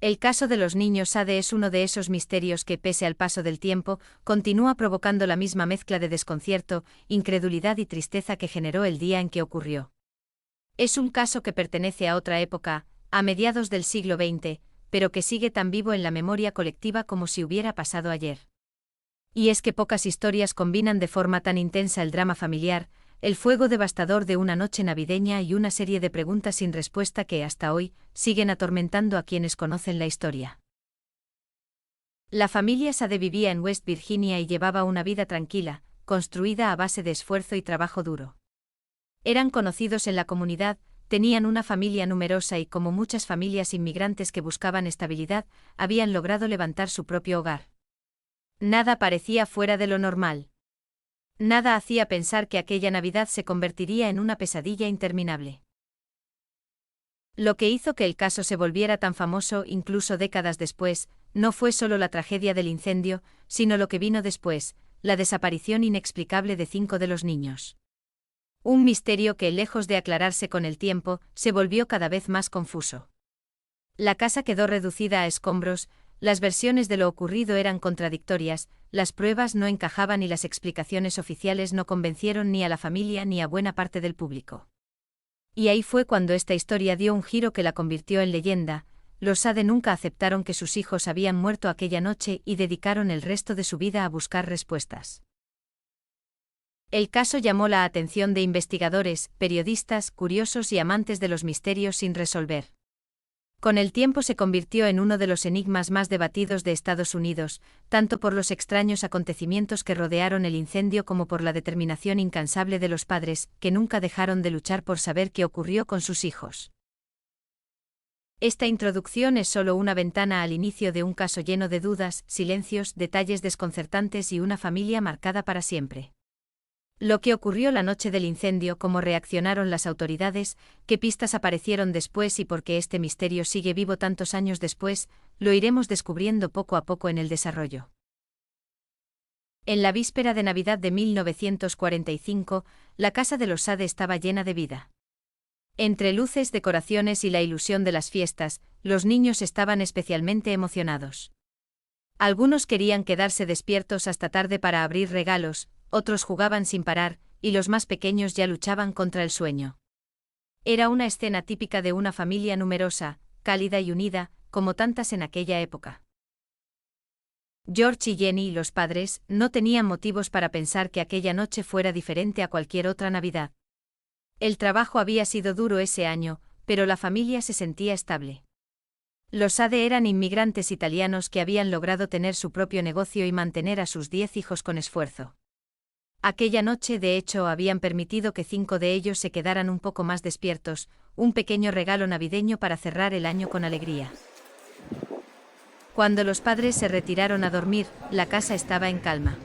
El caso de los niños Sade es uno de esos misterios que, pese al paso del tiempo, continúa provocando la misma mezcla de desconcierto, incredulidad y tristeza que generó el día en que ocurrió. Es un caso que pertenece a otra época, a mediados del siglo XX, pero que sigue tan vivo en la memoria colectiva como si hubiera pasado ayer. Y es que pocas historias combinan de forma tan intensa el drama familiar, el fuego devastador de una noche navideña y una serie de preguntas sin respuesta que, hasta hoy, siguen atormentando a quienes conocen la historia. La familia Sade vivía en West Virginia y llevaba una vida tranquila, construida a base de esfuerzo y trabajo duro. Eran conocidos en la comunidad, tenían una familia numerosa y, como muchas familias inmigrantes que buscaban estabilidad, habían logrado levantar su propio hogar. Nada parecía fuera de lo normal. Nada hacía pensar que aquella Navidad se convertiría en una pesadilla interminable. Lo que hizo que el caso se volviera tan famoso incluso décadas después, no fue solo la tragedia del incendio, sino lo que vino después, la desaparición inexplicable de 5 de los niños. Un misterio que, lejos de aclararse con el tiempo, se volvió cada vez más confuso. La casa quedó reducida a escombros, las versiones de lo ocurrido eran contradictorias, las pruebas no encajaban y las explicaciones oficiales no convencieron ni a la familia ni a buena parte del público. Y ahí fue cuando esta historia dio un giro que la convirtió en leyenda. Los Sade nunca aceptaron que sus hijos habían muerto aquella noche y dedicaron el resto de su vida a buscar respuestas. El caso llamó la atención de investigadores, periodistas, curiosos y amantes de los misterios sin resolver. Con el tiempo se convirtió en uno de los enigmas más debatidos de Estados Unidos, tanto por los extraños acontecimientos que rodearon el incendio como por la determinación incansable de los padres, que nunca dejaron de luchar por saber qué ocurrió con sus hijos. Esta introducción es solo una ventana al inicio de un caso lleno de dudas, silencios, detalles desconcertantes y una familia marcada para siempre. Lo que ocurrió la noche del incendio, cómo reaccionaron las autoridades, qué pistas aparecieron después y por qué este misterio sigue vivo tantos años después, lo iremos descubriendo poco a poco en el desarrollo. En la víspera de Navidad de 1945, la casa de los Sade estaba llena de vida. Entre luces, decoraciones y la ilusión de las fiestas, los niños estaban especialmente emocionados. Algunos querían quedarse despiertos hasta tarde para abrir regalos, otros jugaban sin parar, y los más pequeños ya luchaban contra el sueño. Era una escena típica de una familia numerosa, cálida y unida, como tantas en aquella época. George y Jenny, los padres, no tenían motivos para pensar que aquella noche fuera diferente a cualquier otra Navidad. El trabajo había sido duro ese año, pero la familia se sentía estable. Los Sade eran inmigrantes italianos que habían logrado tener su propio negocio y mantener a sus 10 hijos con esfuerzo. Aquella noche, de hecho, habían permitido que 5 de ellos se quedaran un poco más despiertos, un pequeño regalo navideño para cerrar el año con alegría. Cuando los padres se retiraron a dormir, la casa estaba en calma.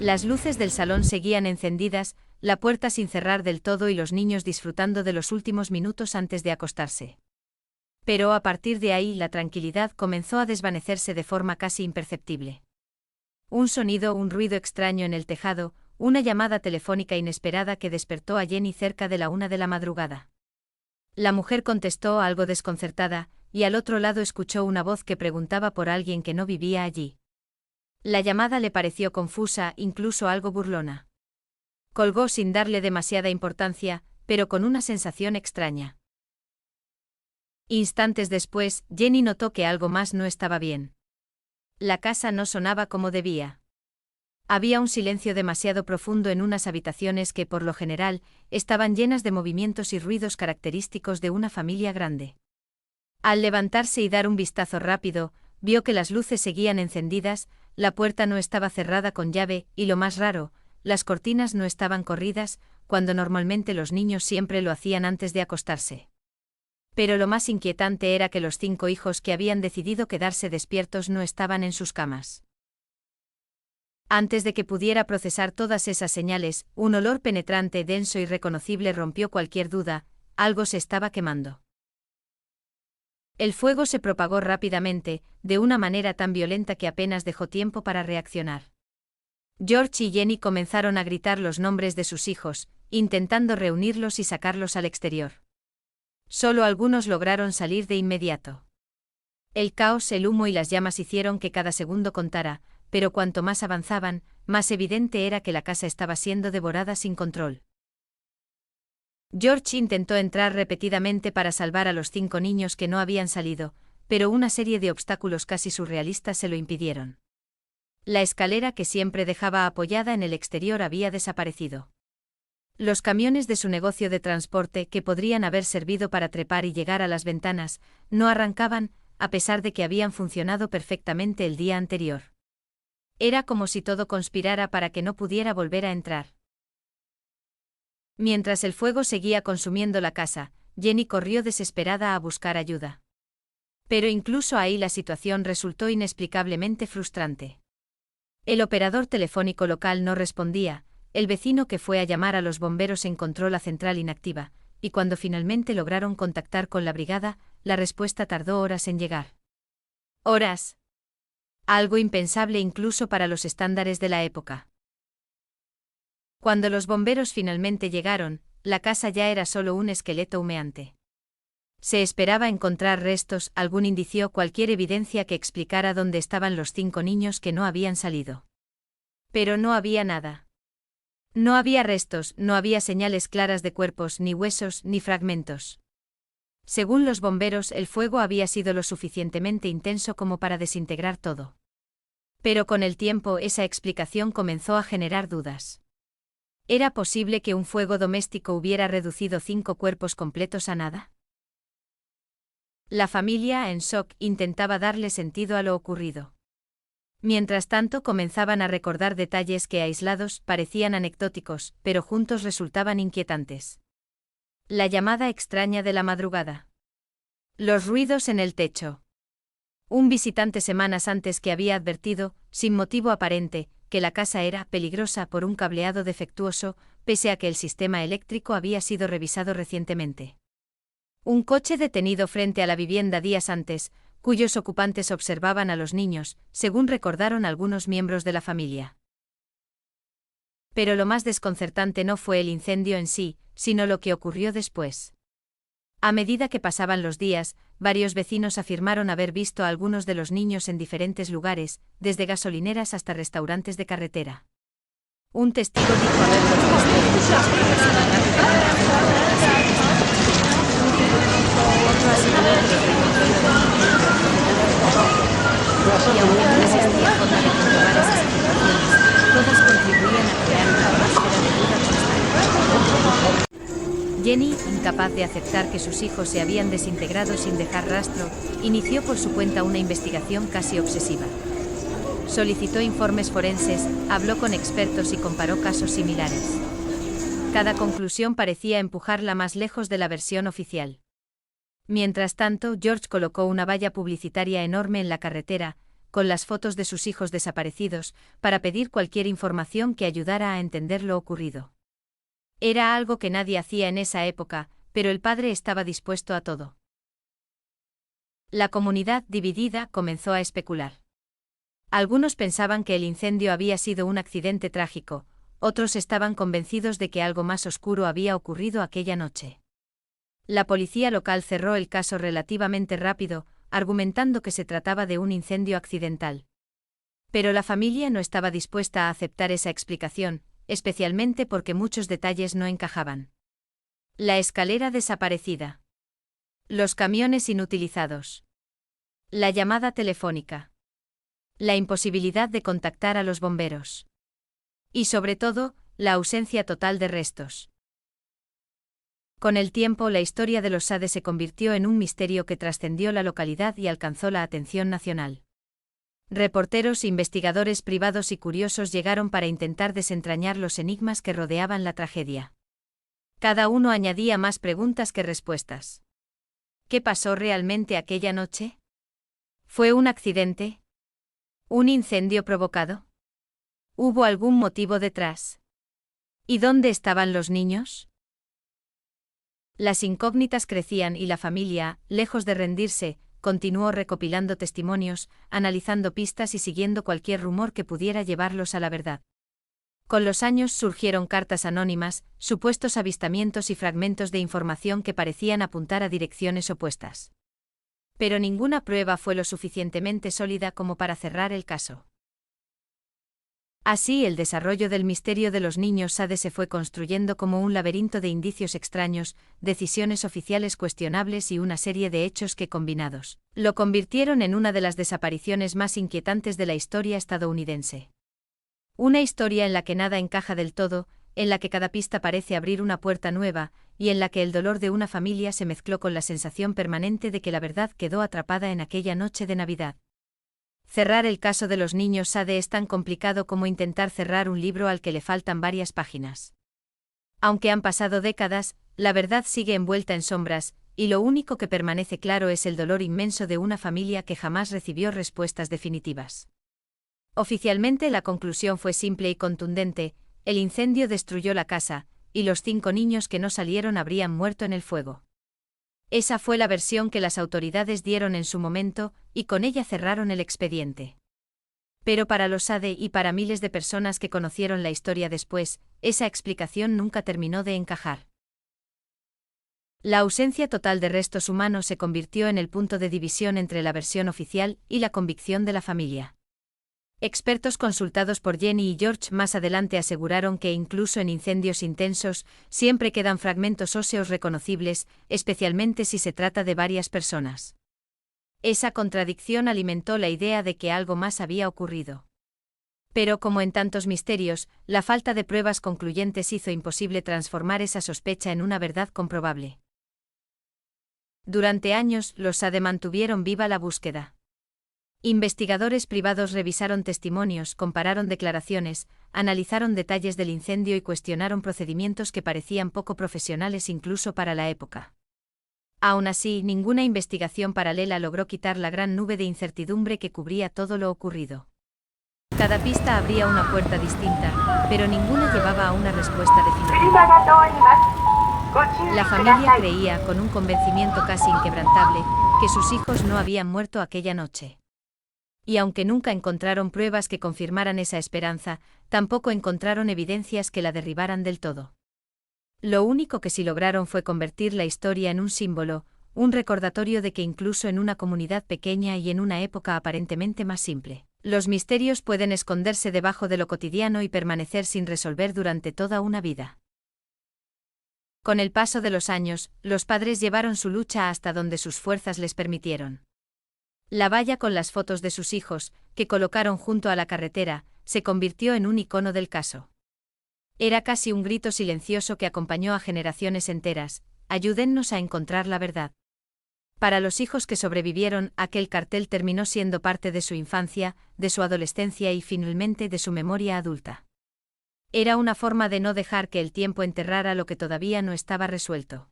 Las luces del salón seguían encendidas, la puerta sin cerrar del todo y los niños disfrutando de los últimos minutos antes de acostarse. Pero a partir de ahí la tranquilidad comenzó a desvanecerse de forma casi imperceptible. Un sonido, un ruido extraño en el tejado, una llamada telefónica inesperada que despertó a Jenny cerca de la 1 de la madrugada. La mujer contestó algo desconcertada, y al otro lado escuchó una voz que preguntaba por alguien que no vivía allí. La llamada le pareció confusa, incluso algo burlona. Colgó sin darle demasiada importancia, pero con una sensación extraña. Instantes después, Jenny notó que algo más no estaba bien. La casa no sonaba como debía. Había un silencio demasiado profundo en unas habitaciones que, por lo general, estaban llenas de movimientos y ruidos característicos de una familia grande. Al levantarse y dar un vistazo rápido, vio que las luces seguían encendidas, la puerta no estaba cerrada con llave y, lo más raro, las cortinas no estaban corridas, cuando normalmente los niños siempre lo hacían antes de acostarse. Pero lo más inquietante era que los 5 hijos que habían decidido quedarse despiertos no estaban en sus camas. Antes de que pudiera procesar todas esas señales, un olor penetrante, denso y reconocible rompió cualquier duda: algo se estaba quemando. El fuego se propagó rápidamente, de una manera tan violenta que apenas dejó tiempo para reaccionar. George y Jenny comenzaron a gritar los nombres de sus hijos, intentando reunirlos y sacarlos al exterior. Solo algunos lograron salir de inmediato. El caos, el humo y las llamas hicieron que cada segundo contara, pero cuanto más avanzaban, más evidente era que la casa estaba siendo devorada sin control. George intentó entrar repetidamente para salvar a los 5 niños que no habían salido, pero una serie de obstáculos casi surrealistas se lo impidieron. La escalera que siempre dejaba apoyada en el exterior había desaparecido. Los camiones de su negocio de transporte, que podrían haber servido para trepar y llegar a las ventanas, no arrancaban, a pesar de que habían funcionado perfectamente el día anterior. Era como si todo conspirara para que no pudiera volver a entrar. Mientras el fuego seguía consumiendo la casa, Jenny corrió desesperada a buscar ayuda. Pero incluso ahí la situación resultó inexplicablemente frustrante. El operador telefónico local no respondía, el vecino que fue a llamar a los bomberos encontró la central inactiva, y cuando finalmente lograron contactar con la brigada, la respuesta tardó horas en llegar. ¡Horas! Algo impensable incluso para los estándares de la época. Cuando los bomberos finalmente llegaron, la casa ya era solo un esqueleto humeante. Se esperaba encontrar restos, algún indicio, cualquier evidencia que explicara dónde estaban los 5 niños que no habían salido. Pero no había nada. No había restos, no había señales claras de cuerpos, ni huesos, ni fragmentos. Según los bomberos, el fuego había sido lo suficientemente intenso como para desintegrar todo. Pero con el tiempo esa explicación comenzó a generar dudas. ¿Era posible que un fuego doméstico hubiera reducido 5 cuerpos completos a nada? La familia, en shock, intentaba darle sentido a lo ocurrido. Mientras tanto comenzaban a recordar detalles que aislados parecían anecdóticos, pero juntos resultaban inquietantes. La llamada extraña de la madrugada. Los ruidos en el techo. Un visitante semanas antes que había advertido, sin motivo aparente, que la casa era peligrosa por un cableado defectuoso, pese a que el sistema eléctrico había sido revisado recientemente. Un coche detenido frente a la vivienda días antes, cuyos ocupantes observaban a los niños, según recordaron algunos miembros de la familia. Pero lo más desconcertante no fue el incendio en sí, sino lo que ocurrió después. A medida que pasaban los días, varios vecinos afirmaron haber visto a algunos de los niños en diferentes lugares, desde gasolineras hasta restaurantes de carretera. Un testigo dijo haberlos visto otro aseguró que los y aunque no existía forma de comprobar esas afirmaciones, todas contribuían a crear una atmósfera de duda constante. Jenny, incapaz de aceptar que sus hijos se habían desintegrado sin dejar rastro, inició por su cuenta una investigación casi obsesiva. Solicitó informes forenses, habló con expertos y comparó casos similares. Cada conclusión parecía empujarla más lejos de la versión oficial. Mientras tanto, George colocó una valla publicitaria enorme en la carretera, con las fotos de sus hijos desaparecidos, para pedir cualquier información que ayudara a entender lo ocurrido. Era algo que nadie hacía en esa época, pero el padre estaba dispuesto a todo. La comunidad, dividida, comenzó a especular. Algunos pensaban que el incendio había sido un accidente trágico, otros estaban convencidos de que algo más oscuro había ocurrido aquella noche. La policía local cerró el caso relativamente rápido, argumentando que se trataba de un incendio accidental. Pero la familia no estaba dispuesta a aceptar esa explicación, especialmente porque muchos detalles no encajaban. La escalera desaparecida. Los camiones inutilizados. La llamada telefónica. La imposibilidad de contactar a los bomberos. Y sobre todo, la ausencia total de restos. Con el tiempo, la historia de los Sade se convirtió en un misterio que trascendió la localidad y alcanzó la atención nacional. Reporteros, investigadores privados y curiosos llegaron para intentar desentrañar los enigmas que rodeaban la tragedia. Cada uno añadía más preguntas que respuestas. ¿Qué pasó realmente aquella noche? ¿Fue un accidente? ¿Un incendio provocado? ¿Hubo algún motivo detrás? ¿Y dónde estaban los niños? Las incógnitas crecían y la familia, lejos de rendirse, continuó recopilando testimonios, analizando pistas y siguiendo cualquier rumor que pudiera llevarlos a la verdad. Con los años surgieron cartas anónimas, supuestos avistamientos y fragmentos de información que parecían apuntar a direcciones opuestas. Pero ninguna prueba fue lo suficientemente sólida como para cerrar el caso. Así, el desarrollo del misterio de los niños Sade se fue construyendo como un laberinto de indicios extraños, decisiones oficiales cuestionables y una serie de hechos que, combinados, lo convirtieron en una de las desapariciones más inquietantes de la historia estadounidense. Una historia en la que nada encaja del todo, en la que cada pista parece abrir una puerta nueva, y en la que el dolor de una familia se mezcló con la sensación permanente de que la verdad quedó atrapada en aquella noche de Navidad. Cerrar el caso de los niños Sade es tan complicado como intentar cerrar un libro al que le faltan varias páginas. Aunque han pasado décadas, la verdad sigue envuelta en sombras, y lo único que permanece claro es el dolor inmenso de una familia que jamás recibió respuestas definitivas. Oficialmente la conclusión fue simple y contundente: el incendio destruyó la casa, y los 5 niños que no salieron habrían muerto en el fuego. Esa fue la versión que las autoridades dieron en su momento, y con ella cerraron el expediente. Pero para los Sade y para miles de personas que conocieron la historia después, esa explicación nunca terminó de encajar. La ausencia total de restos humanos se convirtió en el punto de división entre la versión oficial y la convicción de la familia. Expertos consultados por Jenny y George más adelante aseguraron que incluso en incendios intensos, siempre quedan fragmentos óseos reconocibles, especialmente si se trata de varias personas. Esa contradicción alimentó la idea de que algo más había ocurrido. Pero como en tantos misterios, la falta de pruebas concluyentes hizo imposible transformar esa sospecha en una verdad comprobable. Durante años, los Sade mantuvieron viva la búsqueda. Investigadores privados revisaron testimonios, compararon declaraciones, analizaron detalles del incendio y cuestionaron procedimientos que parecían poco profesionales incluso para la época. Aún así, ninguna investigación paralela logró quitar la gran nube de incertidumbre que cubría todo lo ocurrido. Cada pista abría una puerta distinta, pero ninguna llevaba a una respuesta definitiva. La familia creía, con un convencimiento casi inquebrantable, que sus hijos no habían muerto aquella noche. Y aunque nunca encontraron pruebas que confirmaran esa esperanza, tampoco encontraron evidencias que la derribaran del todo. Lo único que sí lograron fue convertir la historia en un símbolo, un recordatorio de que incluso en una comunidad pequeña y en una época aparentemente más simple, los misterios pueden esconderse debajo de lo cotidiano y permanecer sin resolver durante toda una vida. Con el paso de los años, los padres llevaron su lucha hasta donde sus fuerzas les permitieron. La valla con las fotos de sus hijos, que colocaron junto a la carretera, se convirtió en un icono del caso. Era casi un grito silencioso que acompañó a generaciones enteras: ayúdennos a encontrar la verdad. Para los hijos que sobrevivieron, aquel cartel terminó siendo parte de su infancia, de su adolescencia y finalmente de su memoria adulta. Era una forma de no dejar que el tiempo enterrara lo que todavía no estaba resuelto.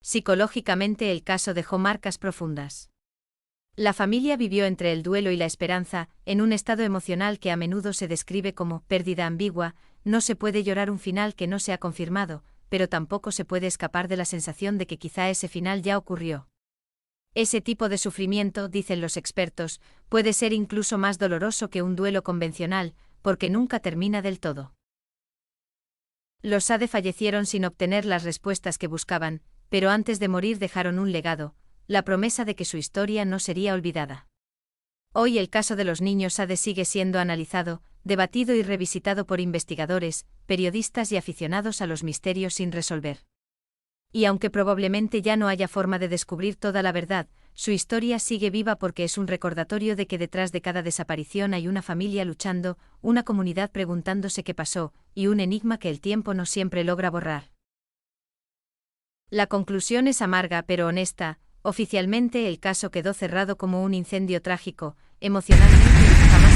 Psicológicamente el caso dejó marcas profundas. La familia vivió entre el duelo y la esperanza, en un estado emocional que a menudo se describe como pérdida ambigua. No se puede llorar un final que no se ha confirmado, pero tampoco se puede escapar de la sensación de que quizá ese final ya ocurrió. Ese tipo de sufrimiento, dicen los expertos, puede ser incluso más doloroso que un duelo convencional, porque nunca termina del todo. Los Sade fallecieron sin obtener las respuestas que buscaban, pero antes de morir dejaron un legado: la promesa de que su historia no sería olvidada. Hoy el caso de los niños Sade sigue siendo analizado, debatido y revisitado por investigadores, periodistas y aficionados a los misterios sin resolver. Y aunque probablemente ya no haya forma de descubrir toda la verdad, su historia sigue viva porque es un recordatorio de que detrás de cada desaparición hay una familia luchando, una comunidad preguntándose qué pasó, y un enigma que el tiempo no siempre logra borrar. La conclusión es amarga pero honesta. Oficialmente el caso quedó cerrado como un incendio trágico, emocionalmente jamás